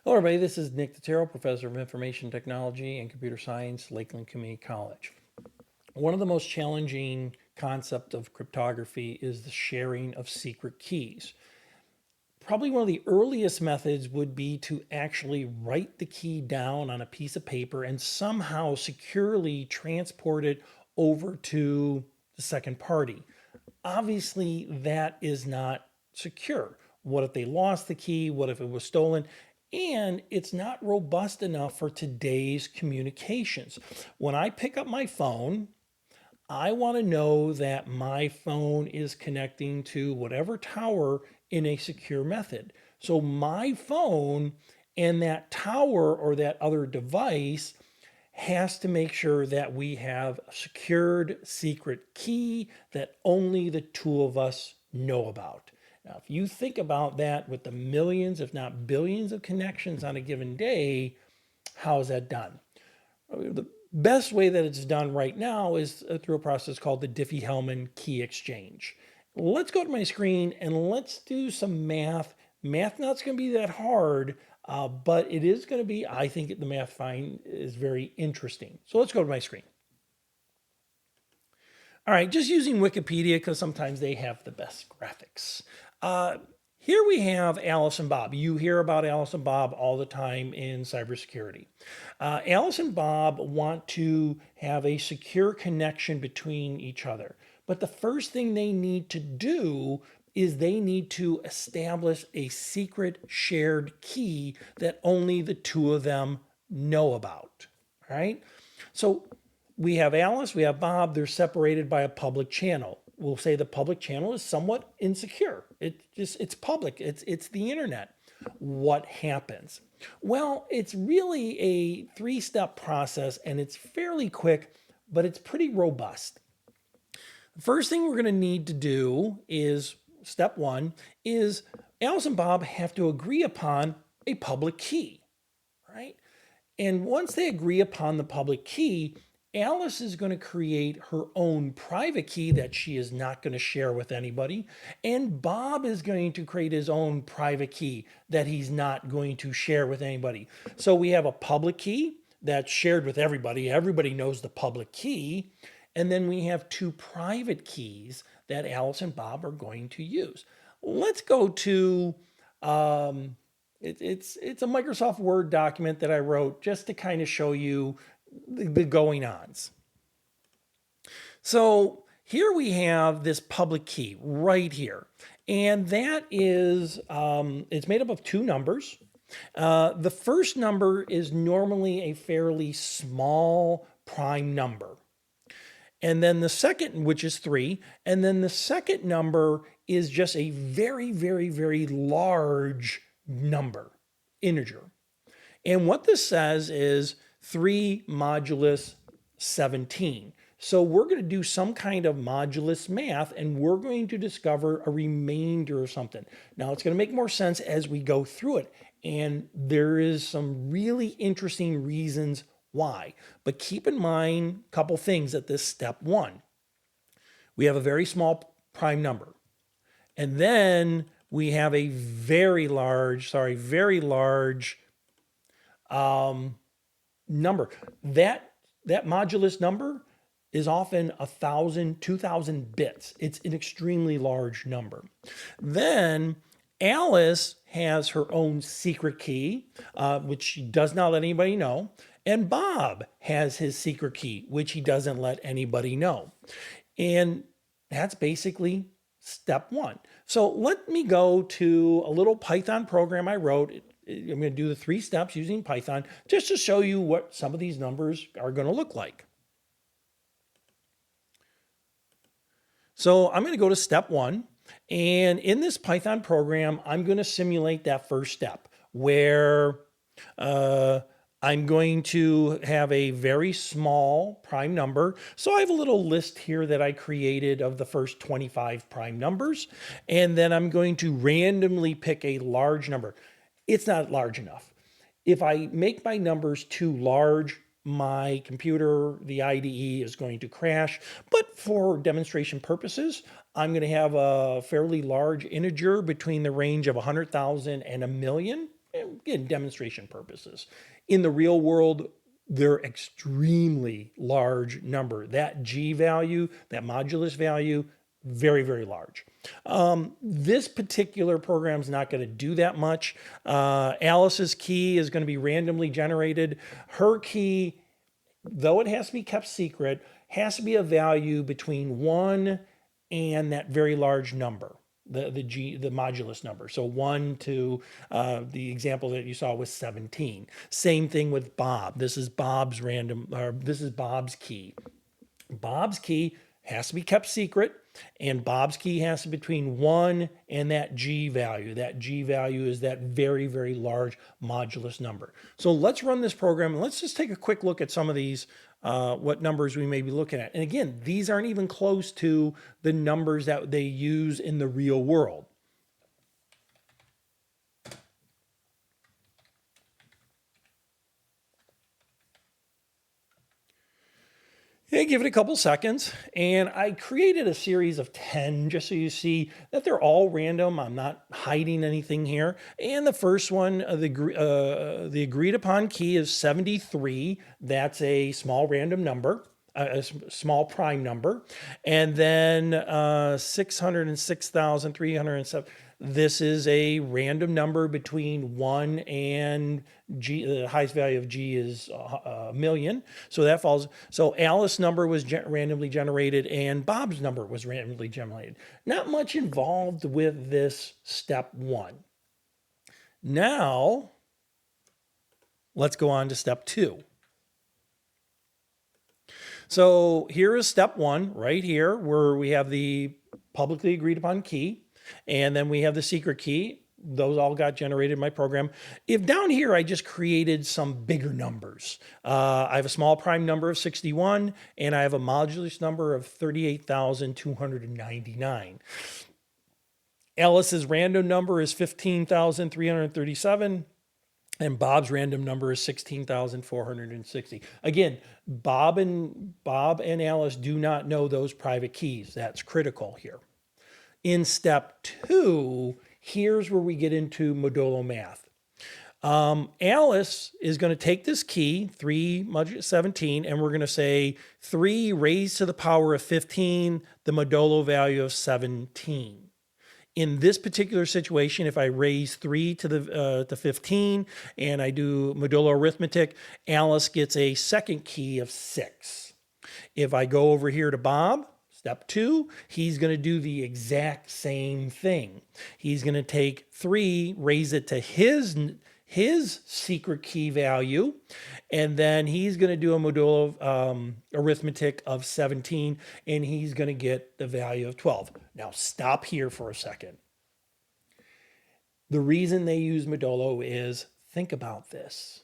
Hello, everybody. This is Nick Totero, Professor of Information Technology and Computer Science, Lakeland Community College. One of the most challenging concepts of cryptography is the sharing of secret keys. Probably one of the earliest methods would be to actually write the key down on a piece of paper and somehow securely transport it over to the second party. Obviously, that is not secure. What if they lost the key? What if it was stolen? And it's not robust enough for today's communications. When I pick up my phone, I want to know that my phone is connecting to whatever tower in a secure method. So my phone and that tower or that other device has to make sure that we have a secured secret key that only the two of us know about. Now, if you think about that with the millions, if not billions of connections on a given day, how is that done? The best way that it's done right now is through a process called the Diffie-Hellman Key Exchange. Let's go to my screen and let's do some math. Math not going to be that hard, but it is going to be, I think the math find is very interesting. So let's go to my screen. All right, just using Wikipedia because sometimes they have the best graphics. Here we have Alice and Bob. You hear about Alice and Bob all the time in cybersecurity. Alice and Bob want to have a secure connection between each other. But the first thing they need to do is they need to establish a secret shared key that only the two of them know about. All right. So we have Alice, we have Bob, they're separated by a public channel. We'll say the public channel is somewhat insecure. It's public, it's the internet. What happens? Well, it's really a three-step process and it's fairly quick, but it's pretty robust. The first thing we're going to need to do is step one is Alice and Bob have to agree upon a public key, right? And once they agree upon the public key, Alice is going to create her own private key that she is not going to share with anybody. And Bob is going to create his own private key that he's not going to share with anybody. So we have a public key that's shared with everybody. Everybody knows the public key. And then we have two private keys that Alice and Bob are going to use. Let's go to it's a Microsoft Word document that I wrote just to kind of show you the going ons. So here we have this public key right here. And that is, it's made up of two numbers. The first number is normally a fairly small prime number. And then the second, which is 3, and then the second number is just a very, very, very large number, integer. And what this says is 3 modulus 17. So we're going to do some kind of modulus math and we're going to discover a remainder or something. Now it's going to make more sense as we go through it. And there is some really interesting reasons why. But keep in mind a couple things at this step one. We have a very small prime number. And then we have a very large number. That modulus number is often 1,000, 2,000 bits. It's an extremely large number. Then Alice has her own secret key, which she does not let anybody know. And Bob has his secret key, which he doesn't let anybody know. And that's basically step one. So let me go to a little Python program I wrote. I'm going to do the 3 steps using Python just to show you what some of these numbers are going to look like. So I'm going to go to step 1. And in this Python program, I'm going to simulate that first step where I'm going to have a very small prime number. So I have a little list here that I created of the first 25 prime numbers. And then I'm going to randomly pick a large number. It's not large enough. If I make my numbers too large, my computer, the IDE, is going to crash. But for demonstration purposes, I'm going to have a fairly large integer between the range of 100,000 and a million. again, demonstration purposes. In the real world, they're extremely large number. That G value, that modulus value, very, very large. This particular program is not going to do that much. Alice's key is going to be randomly generated. Her key, though it has to be kept secret, has to be a value between 1 and that very large number, the modulus number. So 1 to the example that you saw was 17. Same thing with Bob. This is Bob's key. Bob's key has to be kept secret, and Bob's key has to be between 1 and that G value. That G value is that very, very large modulus number. So let's run this program, and let's just take a quick look at some of these, what numbers we may be looking at. And again, these aren't even close to the numbers that they use in the real world. Okay, give it a couple seconds, and I created a series of 10 just so you see that they're all random. I'm not hiding anything here. And the first one, the agreed upon key is 73. That's a small random number, a small prime number. And then 606,307. This is a random number between 1 and G. The highest value of G is a million. So that falls. So Alice's number was randomly generated and Bob's number was randomly generated. Not much involved with this step 1. Now, let's go on to step 2. So here is step 1 right here where we have the publicly agreed upon key. And then we have the secret key. Those all got generated in my program. If down here, I just created some bigger numbers. I have a small prime number of 61, and I have a modulus number of 38,299. Alice's random number is 15,337. And Bob's random number is 16,460. Again, Bob and Alice do not know those private keys. That's critical here. In step 2, here's where we get into modulo math. Alice is going to take this key, 3 modulus 17, and we're going to say 3 raised to the power of 15, the modulo value of 17. In this particular situation, if I raise 3 to 15 and I do modulo arithmetic, Alice gets a second key of 6. If I go over here to Bob, step 2, he's going to do the exact same thing. He's going to take 3, raise it to his secret key value, and then he's going to do a modulo arithmetic of 17, and he's going to get the value of 12. Now stop here for a second. The reason they use modulo is, think about this.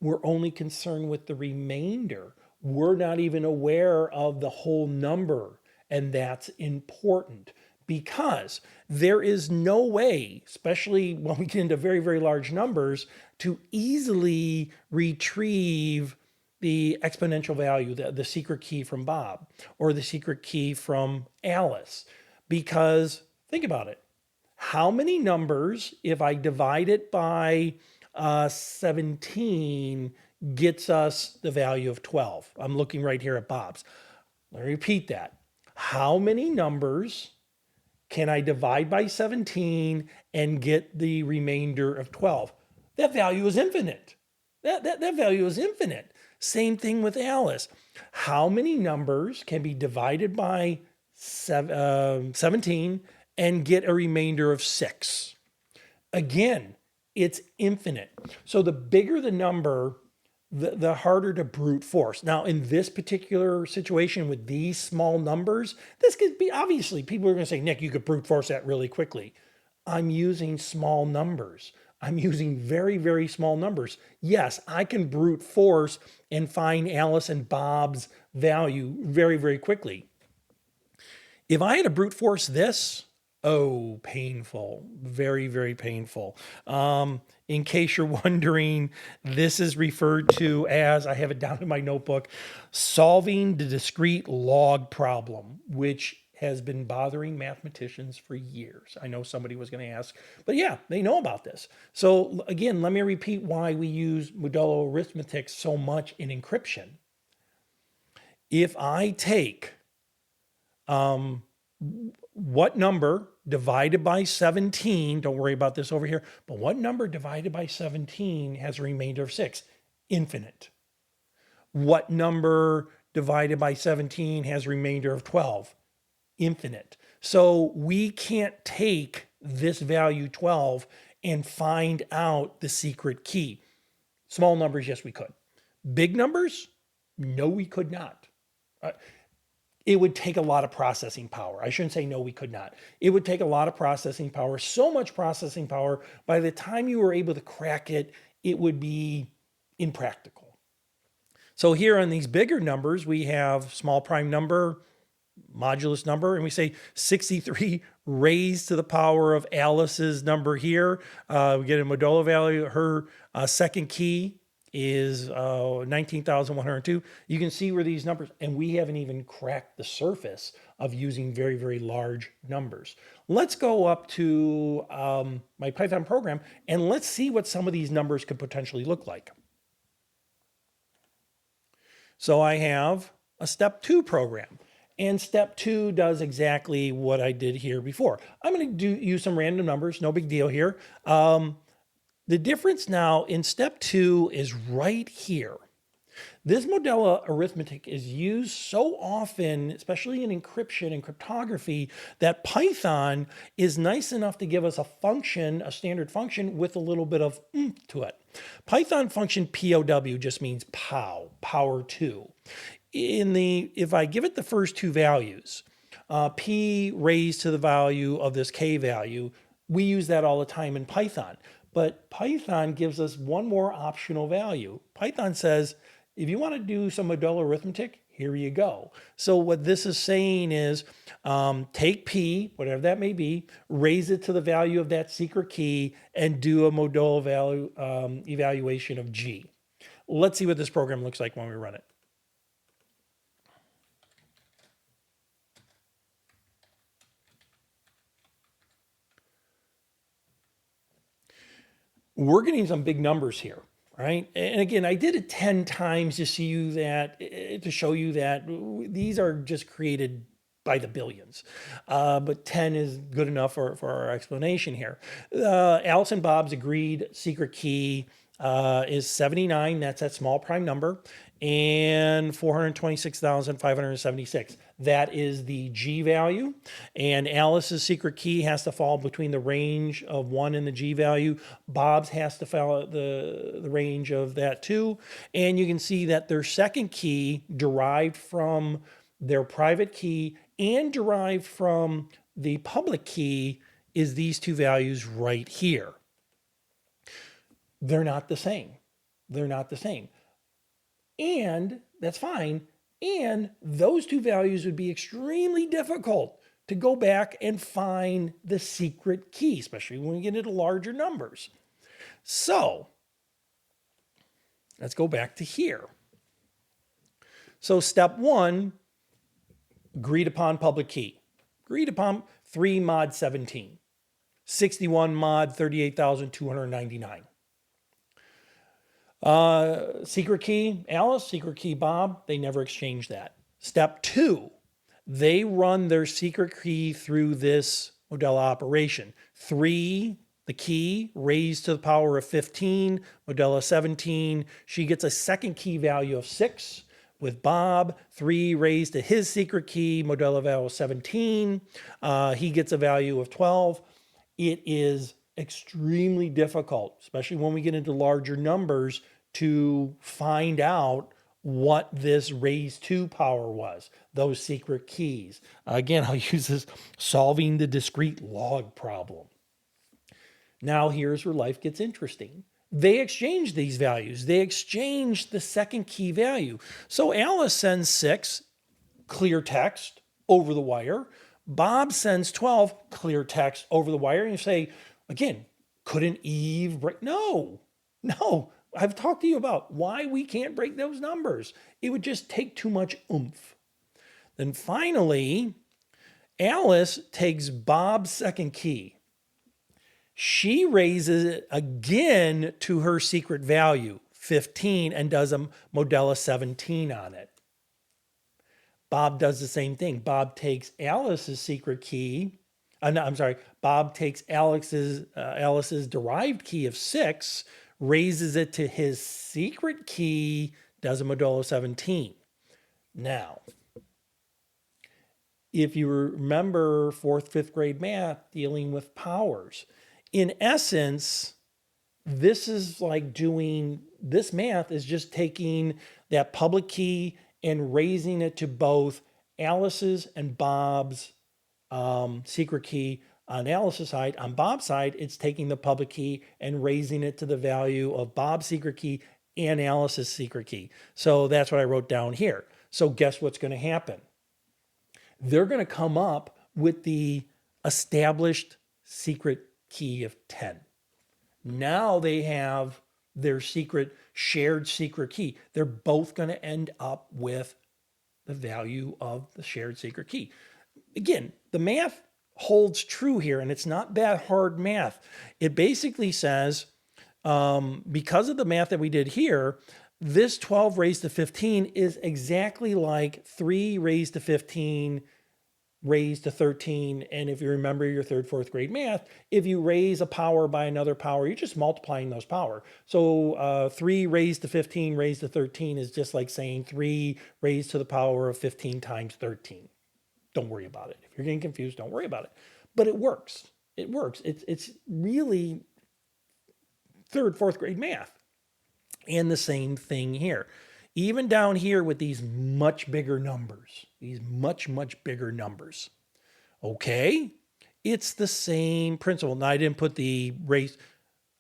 We're only concerned with the remainder. We're not even aware of the whole number. And that's important because there is no way, especially when we get into very, very large numbers, to easily retrieve the exponential value, the secret key from Bob or the secret key from Alice. Because think about it. How many numbers, if I divide it by 17, gets us the value of 12? I'm looking right here at Bob's. Let me repeat that. How many numbers can I divide by 17 and get the remainder of 12? That value is infinite. That value is infinite. Same thing with Alice. How many numbers can be divided by 17 and get a remainder of 6? Again, it's infinite. So the bigger the number, the harder to brute force. Now, in this particular situation with these small numbers, this could be, obviously, people are going to say, Nick, you could brute force that really quickly. I'm using small numbers. I'm using very, very small numbers. Yes, I can brute force and find Alice and Bob's value very, very quickly. If I had to brute force this, oh, painful, very, very painful. In case you're wondering, this is referred to as, I have it down in my notebook, solving the discrete log problem, which has been bothering mathematicians for years. I know somebody was going to ask, but yeah, they know about this. So again, let me repeat why we use modulo arithmetic so much in encryption. If I take what number divided by 17, don't worry about this over here, but what number divided by 17 has a remainder of 6? Infinite. What number divided by 17 has a remainder of 12? Infinite. So we can't take this value 12 and find out the secret key. Small numbers, yes, we could. Big numbers, no, we could not. It would take a lot of processing power. I shouldn't say no, we could not. It would take a lot of processing power, so much processing power, by the time you were able to crack it, it would be impractical. So here on these bigger numbers, we have small prime number, modulus number, and we say 63 raised to the power of Alice's number here. We get a modulo value. Her second key is 19,102. You can see where these numbers, and we haven't even cracked the surface of using very, very large numbers. Let's go up to my Python program, and let's see what some of these numbers could potentially look like. So I have a step 2 program. And step 2 does exactly what I did here before. I'm going to use some random numbers, no big deal here. The difference now in step 2 is right here. This modular arithmetic is used so often, especially in encryption and cryptography, that Python is nice enough to give us a function, a standard function with a little bit of oomph to it. Python function POW just means POW, power 2. If I give it the first two values, P raised to the value of this K value, we use that all the time in Python. But Python gives us one more optional value. Python says, if you want to do some modular arithmetic, here you go. So what this is saying is take P, whatever that may be, raise it to the value of that secret key, and do a modulo value evaluation of G. Let's see what this program looks like when we run it. We're getting some big numbers here, right? And again, I did it 10 times to show you that these are just created by the billions. But 10 is good enough for our explanation here. Alice and Bob's agreed secret key is 79. That's that small prime number. And 426,576. That is the G value. And Alice's secret key has to fall between the range of 1 and the G value. Bob's has to fall the range of that too. And you can see that their second key derived from their private key and derived from the public key is these two values right here. They're not the same. They're not the same. And that's fine. And those two values would be extremely difficult to go back and find the secret key, especially when we get into larger numbers. So let's go back to here. So step 1, agreed upon public key. Agreed upon 3 mod 17. 61 mod 38,299. Secret key Alice, secret key Bob, they never exchanged that. Step 2, they run their secret key through this modulo operation. 3, the key, raised to the power of 15, modulo 17. She gets a second key value of 6. With Bob, 3 raised to his secret key, modulo value 17. He gets a value of 12. It is extremely difficult, especially when we get into larger numbers, to find out what this raised to power was, those secret keys. Again, I'll use this solving the discrete log problem. Now here's where life gets interesting. They exchange these values. They exchange the second key value. So Alice sends 6, clear text, over the wire. Bob sends 12, clear text, over the wire. And you say, again, couldn't Eve break? No. I've talked to you about why we can't break those numbers. It would just take too much oomph. Then finally, Alice takes Bob's second key. She raises it again to her secret value, 15, and does a modulo 17 on it. Bob does the same thing. Bob takes Alice's secret key. No, I'm sorry. Bob takes Alice's derived key of 6, raises it to his secret key, does a modulo 17. Now, if you remember 4th, 5th grade math dealing with powers, in essence, this is like doing, this math is just taking that public key and raising it to both Alice's and Bob's secret key on Alice's side. On Bob's side, it's taking the public key and raising it to the value of Bob's secret key and Alice's secret key. So that's what I wrote down here. So guess what's going to happen? They're going to come up with the established secret key of 10. Now they have their shared secret key. They're both going to end up with the value of the shared secret key. Again, the math holds true here, and it's not that hard math. It basically says, because of the math that we did here, this 12 raised to 15 is exactly like 3 raised to 15 raised to 13. And if you remember your 3rd, 4th grade math, if you raise a power by another power, you're just multiplying those power. So 3 raised to 15 raised to 13 is just like saying 3 raised to the power of 15 times 13. Don't worry about it. If you're getting confused, don't worry about it. But it works. It works. It's really 3rd, 4th grade math. And the same thing here. Even down here with these much bigger numbers, these much bigger numbers. Okay, it's the same principle. Now I didn't put the raise.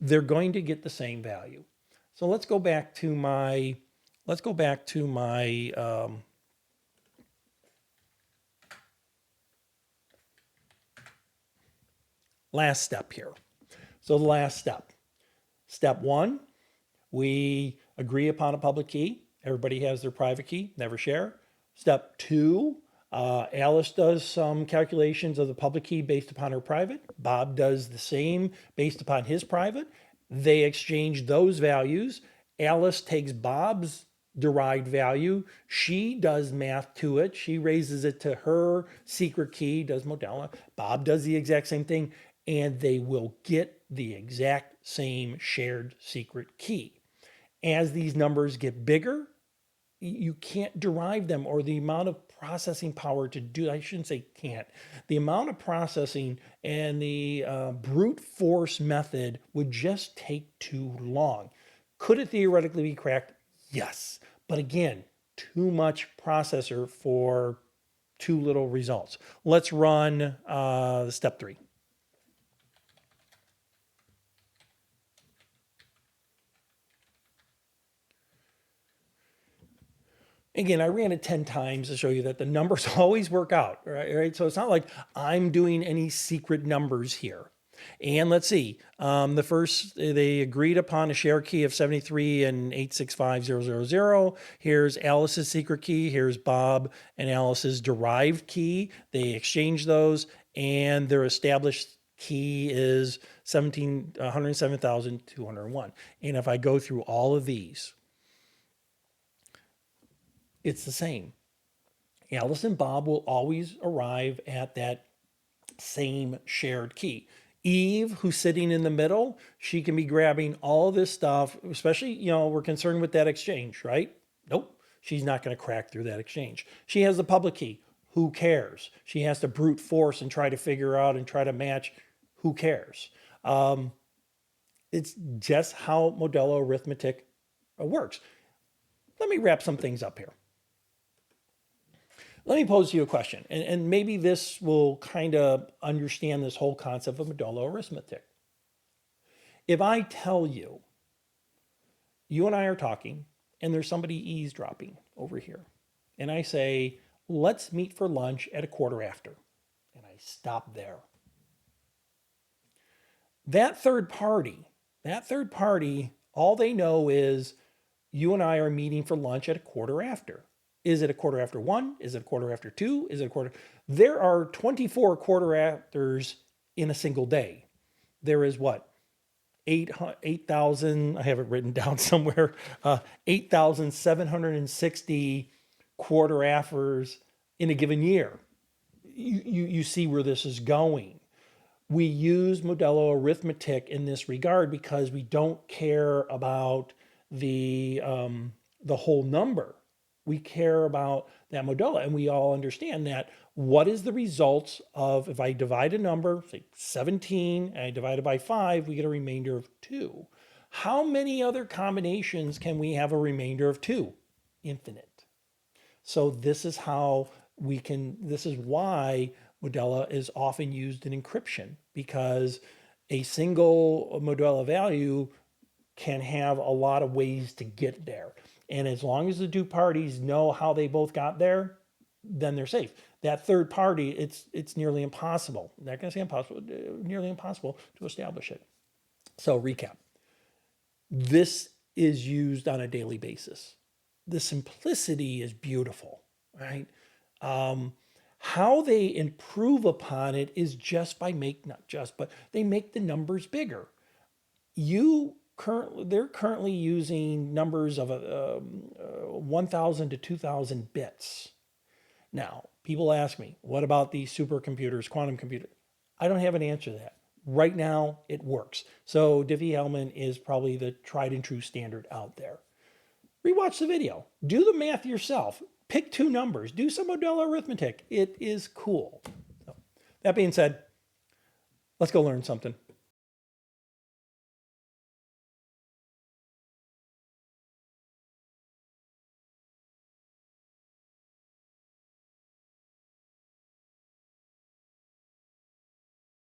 They're going to get the same value. So let's go back to my, last step here. So the last step. Step 1, we agree upon a public key. Everybody has their private key, never share. Step 2, Alice does some calculations of the public key based upon her private. Bob does the same based upon his private. They exchange those values. Alice takes Bob's derived value. She does math to it. She raises it to her secret key, does modulo. Bob does the exact same thing, and they will get the exact same shared secret key. As these numbers get bigger, you can't derive them, or the amount of processing power to do, I shouldn't say can't, the amount of processing and the brute force method would just take too long. Could it theoretically be cracked? Yes. But again, too much processor for too little results. Let's run step 3. Again, I ran it 10 times to show you that the numbers always work out, right? So it's not like I'm doing any secret numbers here. And let's see, the first, they agreed upon a share key of 73 and 865000. Here's Alice's secret key. Here's Bob and Alice's derived key. They exchange those, and their established key is 107,201. And if I go through all of these, it's the same. Alice and Bob will always arrive at that same shared key. Eve, who's sitting in the middle, she can be grabbing all this stuff, especially, we're concerned with that exchange, right? Nope, she's not going to crack through that exchange. She has the public key. Who cares? She has to brute force and try to figure out and try to match. Who cares? It's just how modulo arithmetic works. Let me wrap some things up here. Let me pose you a question, and maybe this will kind of understand this whole concept of modulo arithmetic. If I tell you, you and I are talking, and there's somebody eavesdropping over here, and I say, let's meet for lunch at 1:15, and I stop there. That third party, all they know is you and I are meeting for lunch at 1:15. Is it a quarter after 1? Is it a quarter after 2? Is it a quarter? There are 24 quarter afters in a single day. There is what? 8,000, I have it written down somewhere, 8,760 quarter afters in a given year. You see where this is going. We use modulo arithmetic in this regard because we don't care about the whole number. We care about that modulo, and we all understand that. What is the results of, if I divide a number, say 17, and I divide it by 5, we get a remainder of 2. How many other combinations can we have a remainder of 2? Infinite. So this is how we can, this is why modulo is often used in encryption, because a single modulo value can have a lot of ways to get there. And as long as the two parties know how they both got there, then they're safe. That third party, it's nearly impossible. I'm not going to say impossible, nearly impossible to establish it. So recap. This is used on a daily basis. The simplicity is beautiful, right? How they improve upon it is just by not just, but they make the numbers bigger. They're currently using numbers of 1,000 to 2,000 bits. Now, people ask me, what about these supercomputers, quantum computers? I don't have an answer to that. Right now, it works. So Diffie-Hellman is probably the tried and true standard out there. Rewatch the video. Do the math yourself. Pick two numbers. Do some modulo arithmetic. It is cool. So, that being said, let's go learn something.